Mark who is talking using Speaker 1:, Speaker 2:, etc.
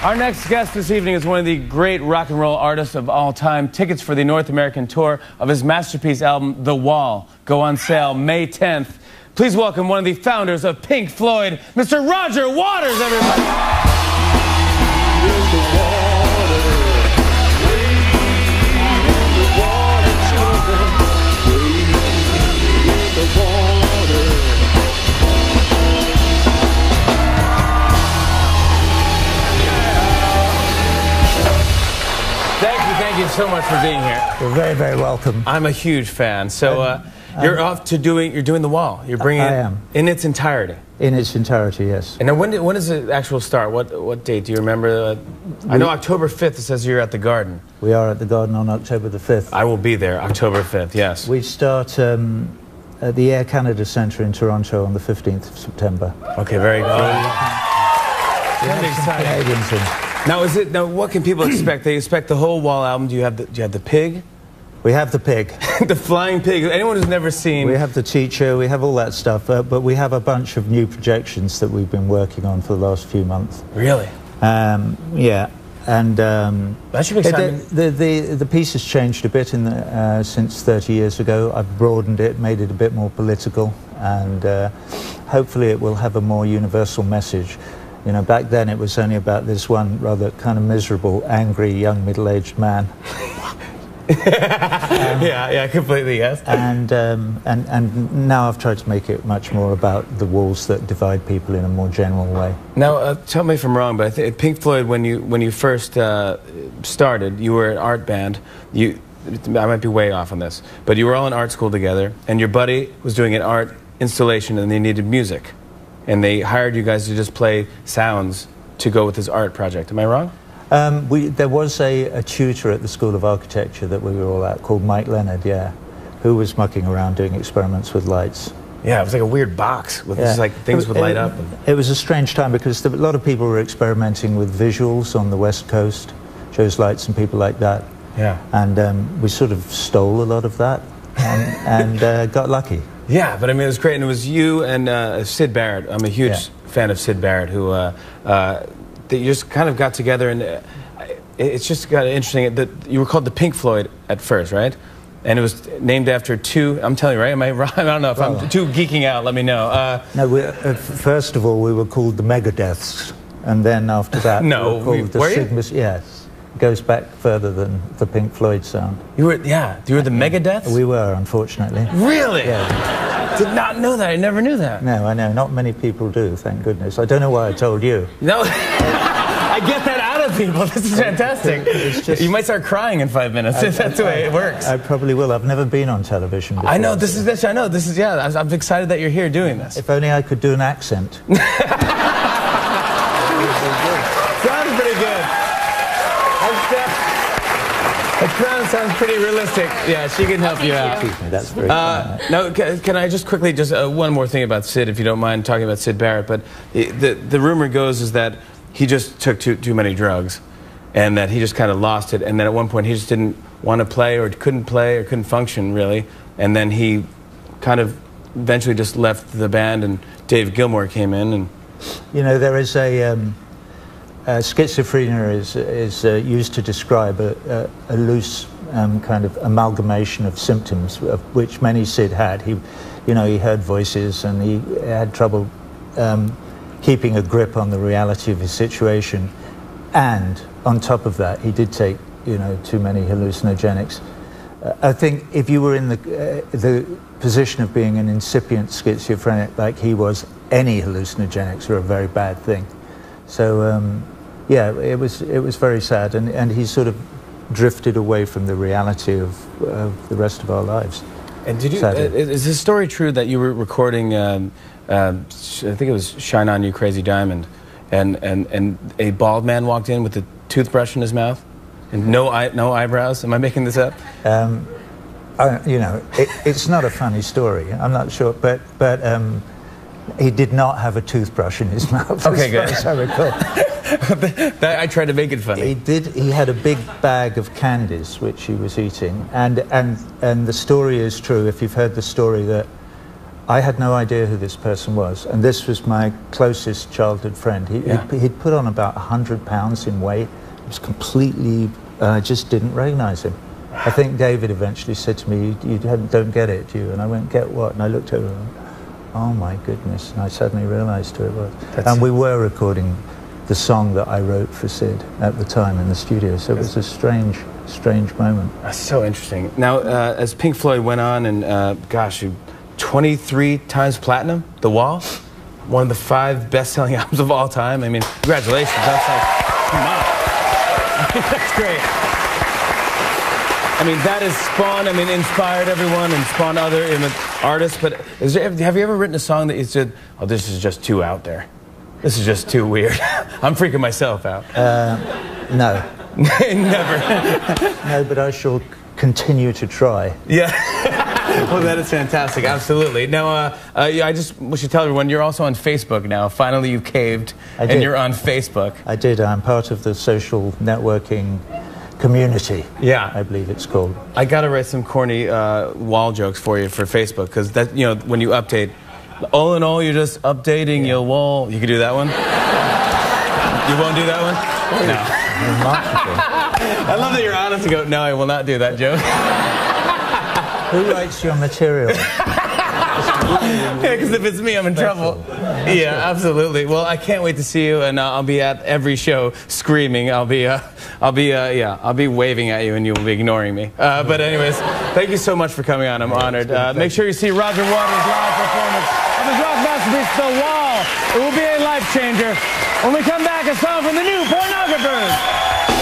Speaker 1: Our next guest this evening is one of the great rock and roll artists of all time. Tickets for the North American tour of his masterpiece album, The Wall, go on sale May 10th. Please welcome one of the founders of Pink Floyd, Mr. Roger Waters, everybody. Thank you so much for being here.
Speaker 2: You're very, very welcome.
Speaker 1: I'm a huge fan. So you're off to you're doing The Wall. You're bringing it in its entirety.
Speaker 2: In its entirety, yes.
Speaker 1: And now when does the actual start? What date? Do you remember? I know October 5th, it says you're at the Garden.
Speaker 2: We are at the Garden on October the 5th.
Speaker 1: I will be there, October 5th, yes.
Speaker 2: We start at the Air Canada Centre in Toronto on the 15th of September.
Speaker 1: Okay, very good. Canadians in. Now, what can people expect? They expect the whole Wall album. Do you have the pig?
Speaker 2: We have the pig.
Speaker 1: The flying pig. Anyone who's never seen...
Speaker 2: We have the teacher, we have all that stuff, but we have a bunch of new projections that we've been working on for the last few months.
Speaker 1: Really?
Speaker 2: Yeah. And
Speaker 1: that should be exciting.
Speaker 2: The piece has changed a bit since 30 years ago. I've broadened it, made it a bit more political, and hopefully it will have a more universal message. You know, back then it was only about this one rather kind of miserable, angry, young, middle-aged man.
Speaker 1: Yeah, completely, yes.
Speaker 2: And now I've tried to make it much more about the walls that divide people in a more general way.
Speaker 1: Now, tell me if I'm wrong, but I think Pink Floyd, when you first started, you were an art band. I might be way off on this, but you were all in art school together, and your buddy was doing an art installation, and they needed music. And they hired you guys to just play sounds to go with his art project. Am I wrong?
Speaker 2: There was a tutor at the School of Architecture that we were all at called Mike Leonard, yeah, who was mucking around doing experiments with lights.
Speaker 1: Yeah, it was like a weird box with just like things would light up.
Speaker 2: It was a strange time because a lot of people were experimenting with visuals on the West Coast, shows lights and people like that.
Speaker 1: Yeah.
Speaker 2: And we sort of stole a lot of that and got lucky.
Speaker 1: Yeah, but I mean, it was great, and it was you and Syd Barrett. I'm a huge fan of Syd Barrett, who that you just kind of got together, and it's just got interesting. You were called the Pink Floyd at first, right? And it was named after two. I'm telling you, right? Am I wrong? I don't know if I'm too geeking out. Let me know.
Speaker 2: No, first of all, we were called the Megadeths, and then after that, we were called the Sigmas. Yes. Goes back further than the Pink Floyd sound.
Speaker 1: You were the Megadeths?
Speaker 2: We were, unfortunately.
Speaker 1: Really?
Speaker 2: Yeah.
Speaker 1: Did not know that. I never knew that.
Speaker 2: No, I know. Not many people do, thank goodness. I don't know why I told you.
Speaker 1: No, I get that out of people. This is fantastic. You might start crying in 5 minutes. That's the way it works.
Speaker 2: I probably will. I've never been on television before.
Speaker 1: I know. I know. Yeah, I'm excited that you're here doing this.
Speaker 2: If only I could do an accent.
Speaker 1: Sounds pretty good. That sounds pretty realistic. Yeah, she can help you out.
Speaker 2: That's very kind.
Speaker 1: Now, can I just quickly, one more thing about Syd, if you don't mind talking about Syd Barrett, but the rumor goes is that he just took too many drugs, and that he just kind of lost it, and then at one point he just didn't want to play or couldn't function, really, and then he kind of eventually just left the band, and Dave Gilmour came in. And
Speaker 2: you know, there is schizophrenia is used to describe a loose kind of amalgamation of symptoms, of which many Syd had. He heard voices, and he had trouble keeping a grip on the reality of his situation. And on top of that, he did take too many hallucinogenics. I think if you were in the position of being an incipient schizophrenic like he was, any hallucinogenics are a very bad thing. So. Yeah, it was very sad, and he sort of drifted away from the reality of the rest of our lives.
Speaker 1: And is the story true that you were recording, I think it was Shine On You Crazy Diamond, and a bald man walked in with a toothbrush in his mouth, and no eyebrows? Am I making this up?
Speaker 2: It's not a funny story. I'm not sure, but he did not have a toothbrush in his mouth.
Speaker 1: Okay, good.
Speaker 2: As I recall.
Speaker 1: I tried to make it funny.
Speaker 2: He had a big bag of candies which he was eating, and the story is true. If you've heard the story, that I had no idea who this person was, and this was my closest childhood friend. He'd put on about 100 pounds in weight. He was completely, I just didn't recognize him. I think David eventually said to me, you don't get it, do you? And I went, get what? And I looked over and went, oh my goodness, and I suddenly realized who it was. And we were recording the song that I wrote for Sid at the time in the studio, so it was a strange moment.
Speaker 1: That's so interesting. Now, as Pink Floyd went on and, gosh, you 23 times platinum, The Wall, one of the 5 best-selling albums of all time. I mean, congratulations. That's like, come on. That's great. I mean, that has spawned, inspired everyone and spawned other artists, but have you ever written a song that you said, oh, this is just too out there? This is just too weird. I'm freaking myself out.
Speaker 2: No.
Speaker 1: Never.
Speaker 2: No, but I shall continue to try.
Speaker 1: Yeah. Well, that is fantastic. Absolutely. Now, I just should tell everyone, you're also on Facebook now. Finally, you caved, and you're on Facebook.
Speaker 2: I did. I'm part of the social networking community.
Speaker 1: Yeah.
Speaker 2: I believe it's called.
Speaker 1: I got to write some corny wall jokes for you for Facebook, because that, when you update, all in all, you're just updating your wall. You could do that one? You won't do that one? No. I love that you're honest and go, no, I will not do that joke.
Speaker 2: Who writes your material?
Speaker 1: Yeah, because if it's me, I'm in trouble. Yeah, absolutely. Well, I can't wait to see you, and I'll be at every show screaming. I'll be waving at you, and you'll be ignoring me. But anyways, thank you so much for coming on. I'm honored. Make sure you see Roger Waters' live performance of his rock masterpiece, The Wall. It will be a life changer. When we come back, a song from the new Pornographers.